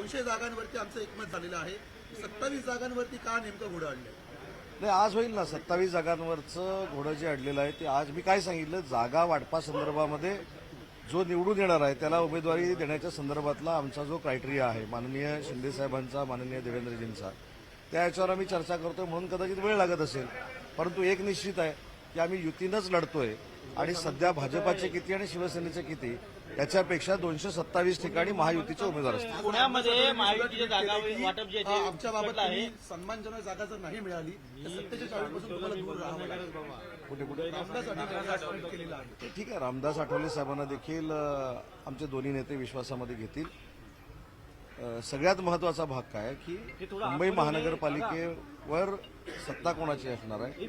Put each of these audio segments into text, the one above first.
200 जागांवरती आमचं एकमत झालेलं आहे. 27 जागांवरती का नेमकं घोडं आणलंय? नाही, आज होईल ना 27 जागांवरचं घोडं जे अडलेलं आहे ते आज मी काय सांगितलं, जागा वाटपासंदर्भामध्ये जो निवडून येणार आहे त्याला उमेदवारी देण्याच्या संदर्भातला आमचा जो क्रायटेरिया आहे माननीय शिंदेसाहेबांचा, माननीय देवेंद्रजींचा, त्या याच्यावर आम्ही चर्चा करतोय म्हणून कदाचित वेळ लागत असेल. परंतु एक निश्चित आहे की आम्ही युतीनंच लढतोय आणि सध्या भाजपाचे किती आणि शिवसेनेचे किती याच्यापेक्षा 227 ठिकाणी महायुतीचे उमेदवार असतील. पुण्यामध्ये महायुतीच्या जागा वाटप जे आहे आमच्या बाबत सन्मानजनक जागा जर नाही मिळाली तर सत्तेच्या चाळीपासून तुम्हाला दूर राहावं लागेल. कुठे कुठे रामदास आठवलेंनी आठवण केलेलं आहे. ठीक आहे, रामदास आठवले साहेबांना देखील आमचे दोन्ही नेते विश्वासामध्ये घेतील. सगळ्यात महत्वाचा भाग काय की मुंबई महानगरपालिकेवर सत्ता कोणाची असणार आहे,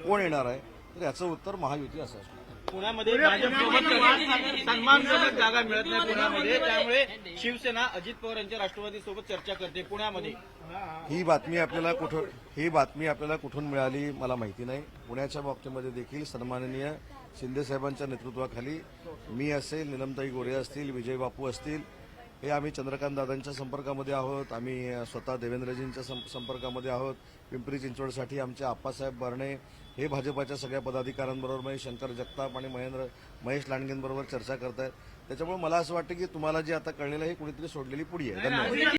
कोण येणार आहे, तर याचं उत्तर महायुती असं असणार. पुण्यामध्ये भाजपसोबत सन्मानजनक जागा मिळत नाही पुण्यामध्ये, त्यामुळे शिवसेना अजित पवार यांच्या राष्ट्रवादीसोबत चर्चा करते पुण्यामध्ये. ही बातमी आपल्याला कुठून मिळाली मला माहिती नाही. पुण्याच्या बाबतीमध्ये देखील सन्माननीय शिंदेसाहेबांच्या नेतृत्वाखाली मी असेल, निलमताई गोरे असतील, विजय बापू असतील, हे आम्ही चंद्रकांत दादांच्या संपर्कामध्ये आहोत. आम्ही स्वतः देवेंद्रजींच्या संपर्कामध्ये आहोत. पिंपरी चिंचवडसाठी आमचे आप्पासाहेब बर्णे हे भाजपाच्या सगळ्या पदाधिकाऱ्यांबरोबर म्हणजे शंकर जगताप आणि महेश लांडगेंबरोबर चर्चा करतायत. त्याच्यामुळे मला असं वाटतं की तुम्हाला जे आता कळलेलं आहे कुणीतरी सोडलेली पुडी आहे. धन्यवाद.